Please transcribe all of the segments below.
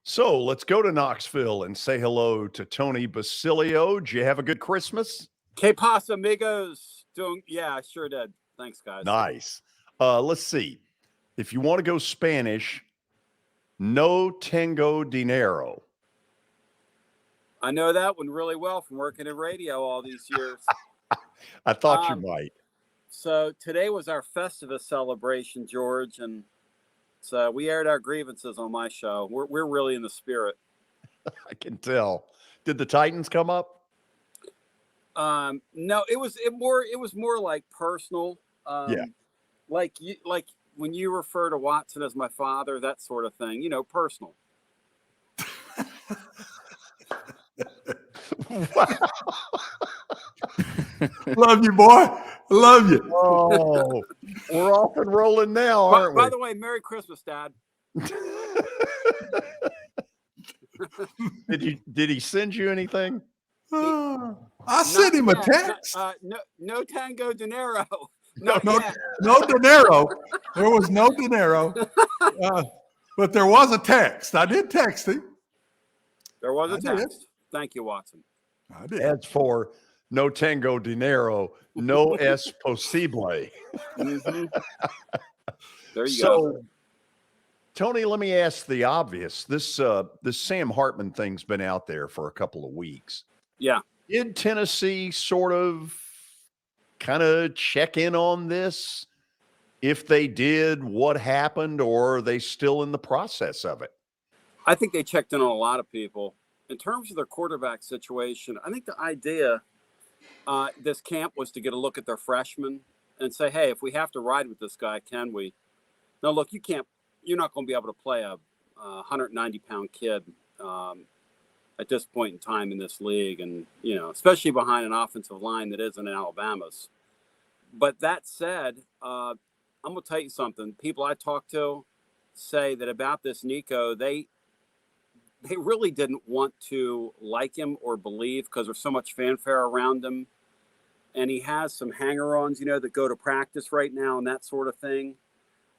So let's go to Knoxville and say hello to Tony Basilio. Did you have a good Christmas? Que pasa, amigos? Yeah, I sure did. Thanks, guys. Nice. Let's see. If you want to go Spanish, no tengo dinero. I know that one really well from working in radio all these years. I thought you might. So today was our Festivus celebration, George, and so we aired our grievances on my show. We're really in the spirit. I can tell. Did the Titans come up? No, it was more like personal. Yeah. Like when you refer to Watson as my father, that sort of thing. Personal. Wow. Love you, boy. Love you. Oh, we're off and rolling now, aren't we? By the way, Merry Christmas, Dad. Did he send you anything? I sent him a text. No tango dinero. No dinero. There was no dinero. But there was a text. I did text him. There was a text. Did. Thank you, Watson. I did. As for no tengo dinero, no es posible. Mm-hmm. There you go. Tony, let me ask the obvious. This Sam Hartman thing's been out there for a couple of weeks. Yeah. Did Tennessee sort of kind of check in on this? If they did, what happened, or are they still in the process of it? I think they checked in on a lot of people. In terms of their quarterback situation, I think the idea this camp was to get a look at their freshmen and say, hey, if we have to ride with this guy, can we? No, look, you're not going to be able to play a 190-pound kid at this point in time in this league, and especially behind an offensive line that isn't Alabama's. But that said, I'm going to tell you something. People I talk to say that about this Nico, they really didn't want to like him or believe because there's so much fanfare around him. And he has some hanger-ons, that go to practice right now and that sort of thing,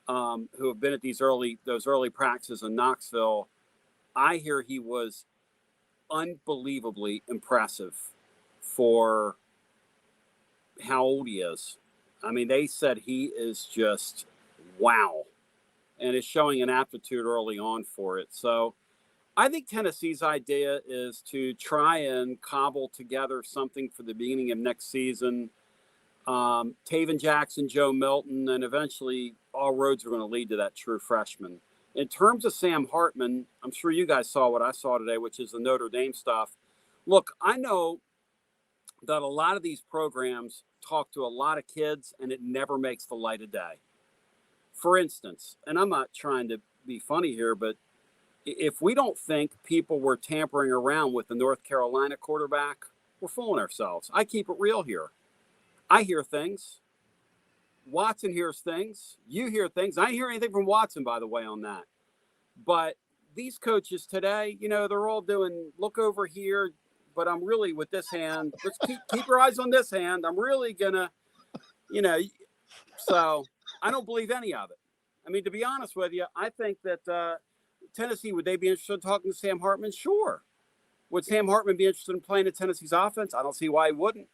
who have been at those early practices in Knoxville. I hear he was unbelievably impressive for how old he is. I mean, they said he is just wow, and is showing an aptitude early on for it. So I think Tennessee's idea is to try and cobble together something for the beginning of next season. Taven Jackson, Joe Milton, and eventually all roads are going to lead to that true freshman. In terms of Sam Hartman, I'm sure you guys saw what I saw today, which is the Notre Dame stuff. Look, I know that a lot of these programs talk to a lot of kids, and it never makes the light of day. For instance, and I'm not trying to be funny here, but if we don't think people were tampering around with the North Carolina quarterback, we're fooling ourselves. I keep it real here. I hear things. Watson hears things. You hear things. I didn't hear anything from Watson, by the way, on that. But these coaches today, they're all doing look over here, but I'm really with this hand. Let's keep your eyes on this hand. I'm really going to, so I don't believe any of it. I mean, to be honest with you, I think that Tennessee, would they be interested in talking to Sam Hartman? Sure. Would Sam Hartman be interested in playing in Tennessee's offense? I don't see why he wouldn't.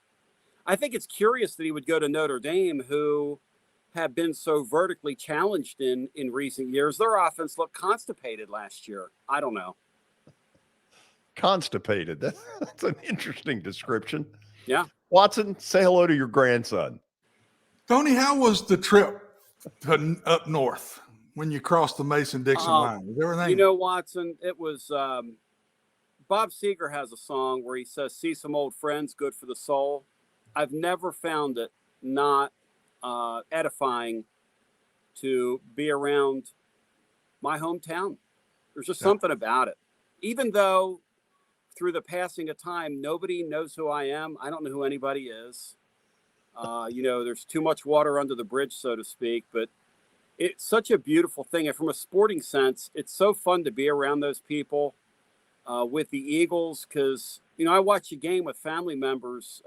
I think it's curious that he would go to Notre Dame, who have been so vertically challenged in recent years. Their offense looked constipated last year. I don't know. Constipated. That's an interesting description. Yeah. Watson, say hello to your grandson. Tony, how was the trip up north when you crossed the Mason-Dixon line? Was everything? Watson, it was Bob Seger has a song where he says, see some old friends, good for the soul. I've never found it not edifying to be around my hometown. There's just something about it. Even though through the passing of time, nobody knows who I am. I don't know who anybody is. There's too much water under the bridge, so to speak, but it's such a beautiful thing. And from a sporting sense, it's so fun to be around those people with the Eagles. Cause I watched a game with family members,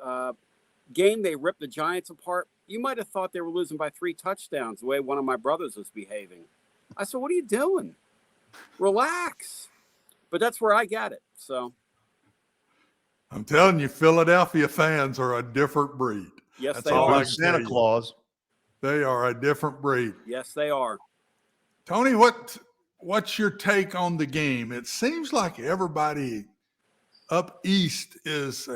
game. They ripped the Giants apart. You might've thought they were losing by 3 touchdowns the way one of my brothers was behaving. I said, what are you doing? Relax. But that's where I get it. So I'm telling you, Philadelphia fans are a different breed. yes, That's they all are. I Like can Santa tell you. Claus. They are a different breed. Yes, they are. Tony, what's your take on the game? It seems like everybody up east is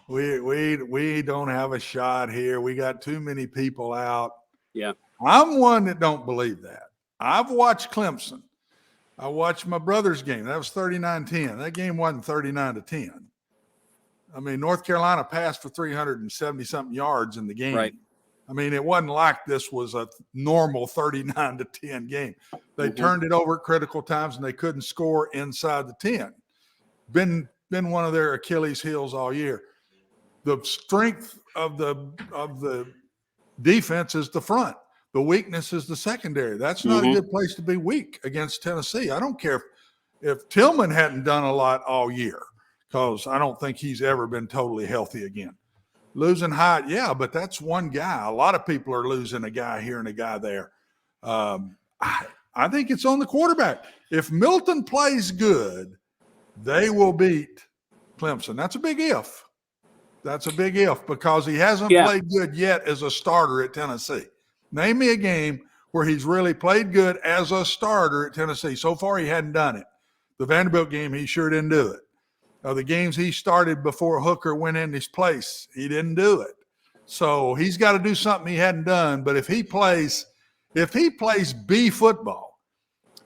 we don't have a shot here. We got too many people out. Yeah. I'm one that don't believe that. I've watched Clemson. I watched my brother's game. That was 39-10. That game wasn't 39-10. I mean, North Carolina passed for 370-something yards in the game. Right. I mean, it wasn't like this was a normal 39-10 game. They turned it over at critical times, and they couldn't score inside the 10. Been one of their Achilles heels all year. The strength of the defense is the front. The weakness is the secondary. That's not a good place to be weak against Tennessee. I don't care if Tillman hadn't done a lot all year, because I don't think he's ever been totally healthy again. Losing height, yeah, but that's one guy. A lot of people are losing a guy here and a guy there. I think it's on the quarterback. If Milton plays good, they will beat Clemson. That's a big if. That's a big if, because he hasn't played good yet as a starter at Tennessee. Name me a game where he's really played good as a starter at Tennessee. So far, he hadn't done it. The Vanderbilt game, he sure didn't do it. The games he started before Hooker went in his place, he didn't do it. So he's got to do something he hadn't done. But if he plays B football,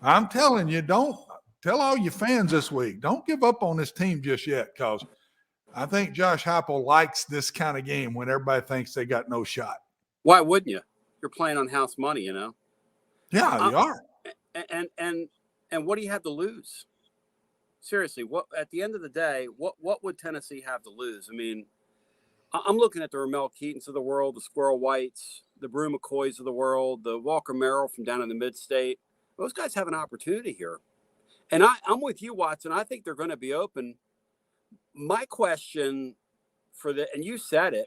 I'm telling you, don't tell all your fans this week, don't give up on this team just yet, because I think Josh Heupel likes this kind of game when everybody thinks they got no shot. Why wouldn't you? You're playing on house money, you know. Yeah, you are. And what do you have to lose? Seriously, what at the end of the day, what would Tennessee have to lose? I mean, I'm looking at the Ramel Keatons of the world, the Squirrel Whites, the Brew McCoys of the world, the Walker Merrill from down in the mid-state. Those guys have an opportunity here. And I'm with you, Watson. I think they're going to be open. My question and you said it,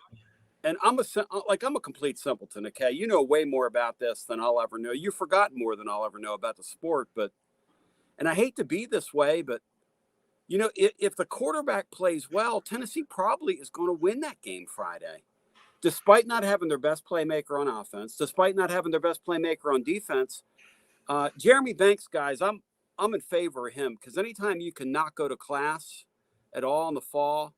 and I'm a complete simpleton, okay? You know way more about this than I'll ever know. You've forgotten more than I'll ever know about the sport, and I hate to be this way, but you know, if the quarterback plays well, Tennessee probably is going to win that game Friday, despite not having their best playmaker on offense, despite not having their best playmaker on defense. Jeremy Banks, guys, I'm in favor of him, because anytime you can not go to class at all in the fall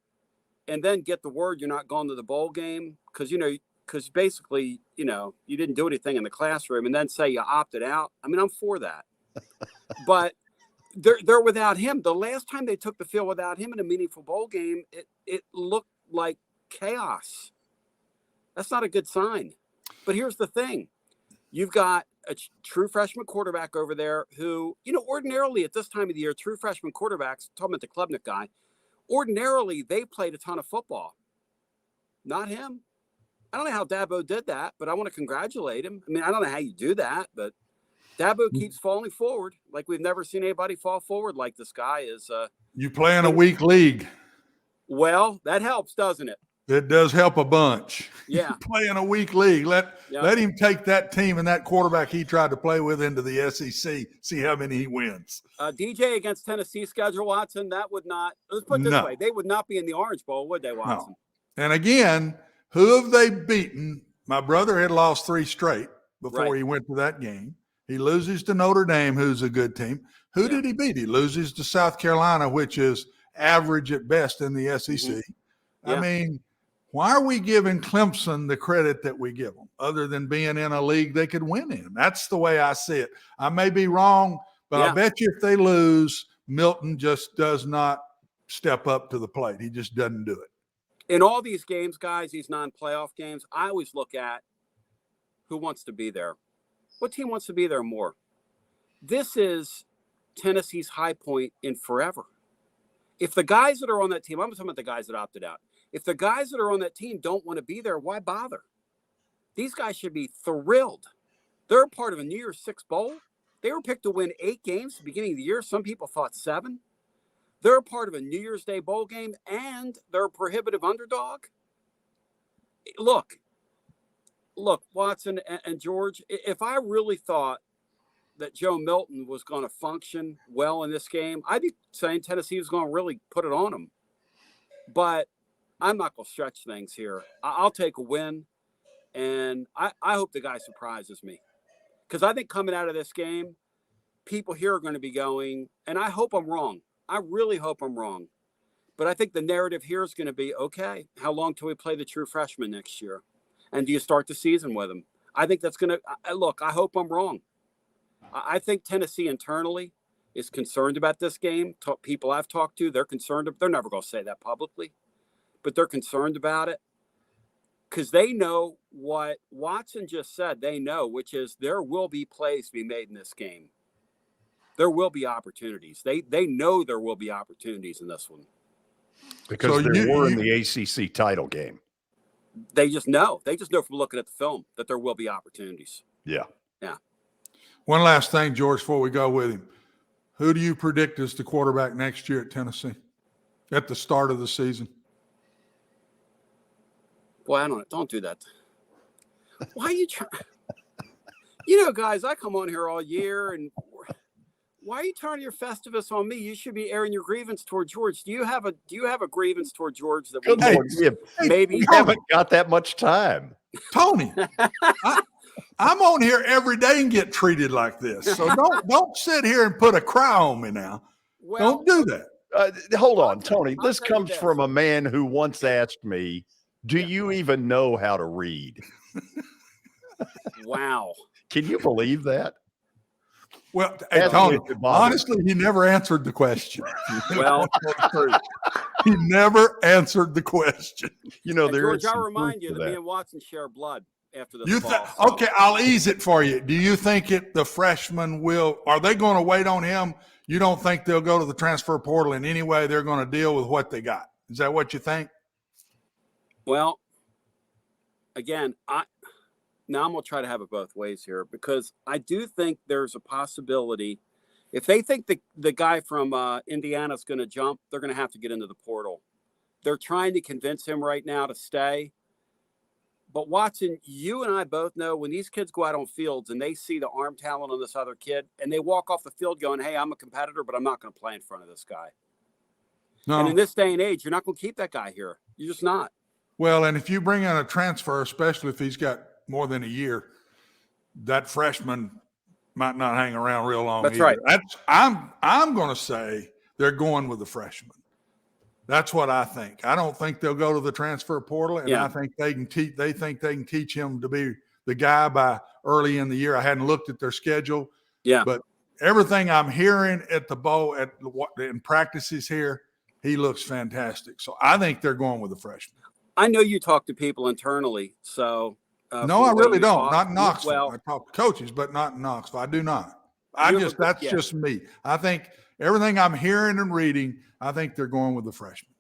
and then get the word you're not going to the bowl game because basically, you didn't do anything in the classroom, and then say you opted out. I mean, I'm for that. But they're without him. The last time they took the field without him in a meaningful bowl game, it looked like chaos. That's not a good sign. But here's the thing. You've got a true freshman quarterback over there who, ordinarily at this time of the year, true freshman quarterbacks, talking about the Klubnik guy, ordinarily they played a ton of football. Not him. I don't know how Dabo did that, but I want to congratulate him. I mean, I don't know how you do that, but Dabo keeps falling forward like we've never seen anybody fall forward like this guy is. You play in a weak league. Well, that helps, doesn't it? It does help a bunch. Yeah. You play in a weak league. Let him take that team and that quarterback he tried to play with into the SEC. See how many he wins. DJ against Tennessee schedule, Watson, that would not – let's put it this way. They would not be in the Orange Bowl, would they, Watson? No. And again, who have they beaten? My brother had lost 3 straight before he went to that game. He loses to Notre Dame, who's a good team. Who did he beat? He loses to South Carolina, which is average at best in the SEC. Mm-hmm. I mean, why are we giving Clemson the credit that we give them, other than being in a league they could win in? That's the way I see it. I may be wrong, but I bet you if they lose, Milton just does not step up to the plate. He just doesn't do it. In all these games, guys, these non-playoff games, I always look at who wants to be there. What team wants to be there more? This is Tennessee's high point in forever. If the guys that are on that team, I'm talking about the guys that opted out. If the guys that are on that team don't want to be there, why bother? These guys should be thrilled. They're a part of a New Year's Six Bowl. They were picked to win 8 games at the beginning of the year. Some people thought 7. They're a part of a New Year's Day bowl game, and they're a prohibitive underdog. Look, Watson and George, if I really thought that Joe Milton was going to function well in this game, I'd be saying Tennessee was going to really put it on them. But I'm not going to stretch things here. I'll take a win, and I hope the guy surprises me. Because I think coming out of this game, people here are going to be going, and I hope I'm wrong. I really hope I'm wrong. But I think the narrative here is going to be, okay, how long till we play the true freshman next year? And do you start the season with them? I think that's going to look, I hope I'm wrong. I think Tennessee internally is concerned about this game. People I've talked to, they're concerned. They're never going to say that publicly, but they're concerned about it because they know what Watson just said. They know, which is there will be plays to be made in this game. There will be opportunities. They know there will be opportunities in this one. Because there were in the ACC title game. They just know. They just know from looking at the film that there will be opportunities. Yeah. Yeah. One last thing, George, before we go with him. Who do you predict is the quarterback next year at Tennessee at the start of the season? Boy, I don't do that. Why are you trying? Guys, I come on here all year, and why are you turning your Festivus on me? You should be airing your grievance toward George. Do you have a grievance toward George that maybe you haven't got that much time? Tony, I'm on here every day and get treated like this. So don't sit here and put a cry on me now. Well, don't do that. Hold on, Tony. This comes from a man who once asked me, do you even know how to read? Wow. Can you believe that? Well, hey, Tony, honestly, he never answered the question. Well, he never answered the question. George, I'll remind you that me and Watson share blood after this. Okay, I'll ease it for you. Do you think the freshmen are they going to wait on him? You don't think they'll go to the transfer portal in any way? They're going to deal with what they got. Is that what you think? Well, again, now I'm going to try to have it both ways here because I do think there's a possibility if they think the guy from Indiana is going to jump, they're going to have to get into the portal. They're trying to convince him right now to stay. But Watson, you and I both know when these kids go out on fields and they see the arm talent on this other kid and they walk off the field going, hey, I'm a competitor, but I'm not going to play in front of this guy. No. And in this day and age, you're not going to keep that guy here. You're just not. Well, and if you bring in a transfer, especially if he's got more than a year, that freshman might not hang around real long. That's either. right. I'm going to say they're going with the freshman. That's what I think. I don't think they'll go to the transfer portal, and I think they can teach. They think they can teach him to be the guy by early in the year. I hadn't looked at their schedule, but everything I'm hearing at the bowl in practices here, he looks fantastic. So I think they're going with the freshman. I know you talk to people internally, so no, I really don't. Not in Knoxville. Well, I talk to coaches, but not in Knoxville. I do not. That's just me. I think everything I'm hearing and reading, I think they're going with the freshman.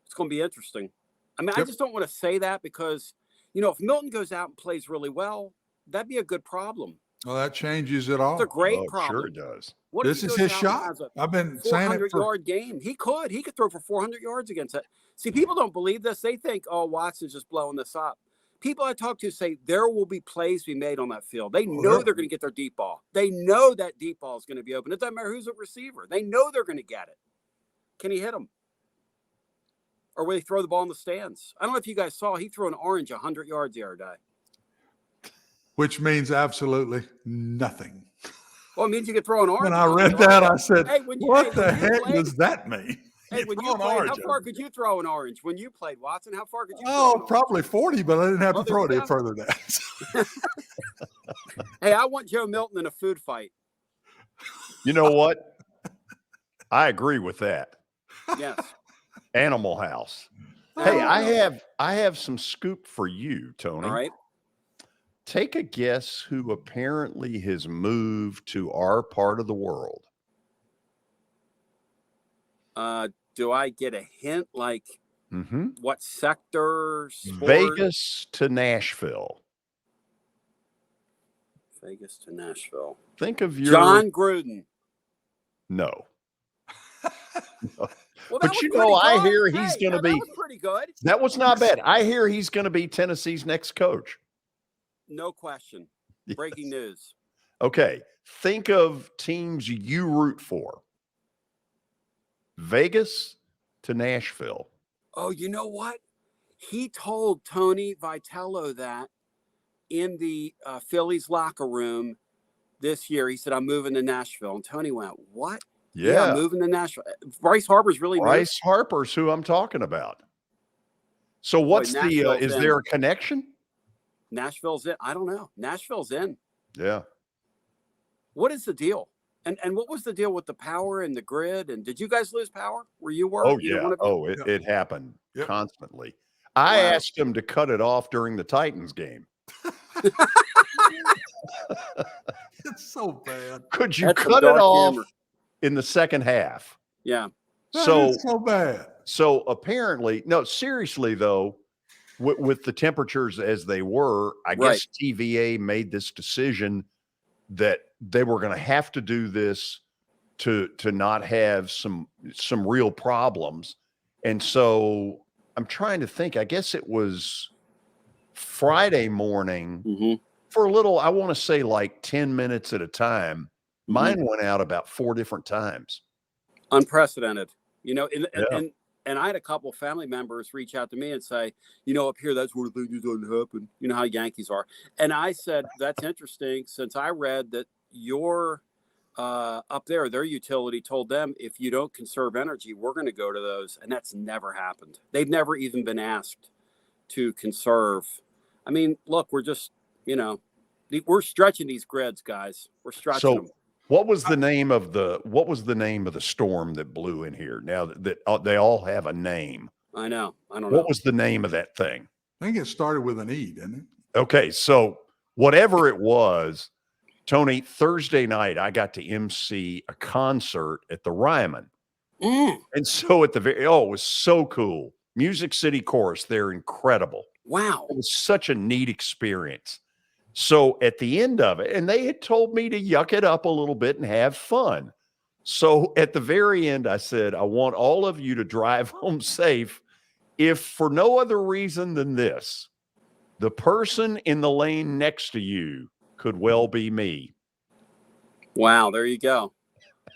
It's going to be interesting. I mean, I just don't want to say that because, if Milton goes out and plays really well, that'd be a good problem. Well, that changes it all. It's a great problem. Sure it does. This is his shot. I've been saying it for 400-yard game. He could throw for 400 yards against it. See, people don't believe this. They think, Watson's just blowing this up. People I talk to say there will be plays to be made on that field. They know they're going to get their deep ball. They know that deep ball is going to be open. It doesn't matter who's at receiver. They know they're going to get it. Can he hit them? Or will he throw the ball in the stands? I don't know if you guys saw, he threw an orange 100 yards the other day. Which means absolutely nothing. Well, it means you could throw an orange. When I read that, I said, what the heck does that mean? Hey, when you played, how far could you throw an orange? When you played, Watson, how far could you throw an probably 40, but I didn't have to throw it any further than that. Hey, I want Joe Milton in a food fight. You know what? I agree with that. Yes. Animal House. Hey, I have some scoop for you, Tony. All right. Take a guess who apparently has moved to our part of the world. Do I get a hint? Like what sector? Sport? Vegas to Nashville. Vegas to Nashville. Think of your John Gruden. No. Well, but I hear he's going to be. That was pretty good. That was not bad. I hear he's going to be Tennessee's next coach. No question. Breaking news. Okay. Think of teams you root for. Vegas to Nashville. Oh, you know what? He told Tony Vitello that in the Phillies locker room this year. He said, I'm moving to Nashville. And Tony went, what? Yeah, I'm Yeah. moving to Nashville. Bryce Harper's really moved. Bryce Harper's who I'm talking about. So what's Nashville's is in. there a connection? Nashville's in. I don't know. Nashville's in. Yeah. What is the deal? And what was the deal with the power and the grid? And did you guys lose power where you were? Oh, Either yeah. one of you? Oh, it happened Yep. constantly. I Wow. asked him to cut it off during the Titans game. It's so bad. Could you That's some cut it dark off humor. in the second half? Yeah. So It's so bad. So apparently, no, seriously though, with the temperatures as they were, I guess TVA made this decision that they were going to have to do this to not have some real problems. And so I'm trying to think, I guess it was Friday morning Mm-hmm. for a little, I want to say like 10 minutes at a time. Mine went out about 4 different times. Unprecedented. You know, Yeah. and I had a couple of family members reach out to me and say, you know, up here, that's where things don't happen. You know how Yankees are. And I said, that's interesting, since I read that your up there, their utility told them, if you don't conserve energy, we're going to go to those. And that's never happened. They've never even been asked to conserve. I mean, look, we're just, you know, we're stretching these grids, guys. We're stretching them. What was the name of the storm that blew in here? Now that they all have a name. I know. I don't know. What was the name of that thing? I think it started with an E, didn't it? Okay, so whatever it was, Tony, Thursday night I got to MC a concert at the Ryman. And so it was so cool. Music City Chorus, they're incredible. Wow. It was such a neat experience. So at the end of it, and they had told me to yuck it up a little bit and have fun. So at the very end, I said, I want all of you to drive home safe, if for no other reason than this: the person in the lane next to you could well be me. Wow. There you go.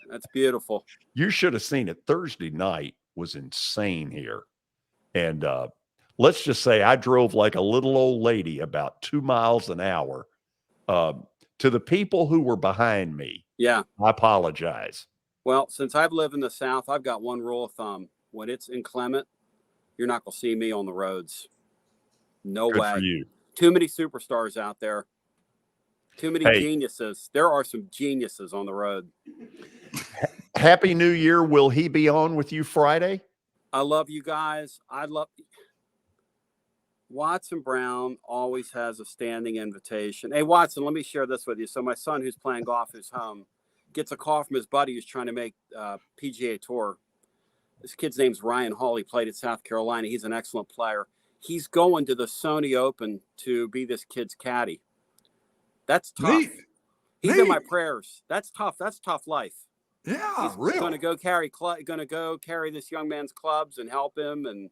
That's beautiful. You should have seen it. Thursday night was insane here. And let's just say I drove like a little old lady about 2 miles an hour. To the people who were behind me, Yeah. I apologize. Well, since I've lived in the South, I've got one rule of thumb. When it's inclement, you're not going to see me on the roads. No Good way. for you. Too many superstars out there. Too many geniuses. There are some geniuses on the road. Happy New Year. Will he be on with you Friday? I love you guys. Watson Brown always has a standing invitation. Hey, Watson, let me share this with you. So my son, who's playing golf, who's home, gets a call from his buddy who's trying to make PGA Tour. This kid's name's Ryan Hall. He played at South Carolina. He's an excellent player. He's going to the Sony Open to be this kid's caddy. That's tough. Neat. He's in my prayers. That's tough. That's tough life. Yeah, He's really. going to go carry this young man's clubs and help him, and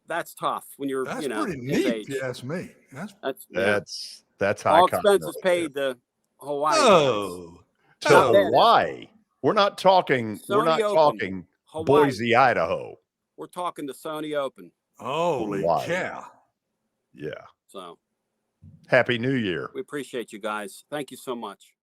that's tough when you're, That's you know, pretty his neat, age. if you ask me. That's high. All expenses paid to Hawaii. Oh, to Hawaii. We're not talking. We're not talking Hawaii. Boise, Idaho. We're talking the Sony Open. holy Hawaii. cow. Yeah. So Happy New Year. we appreciate you guys. Thank you so much.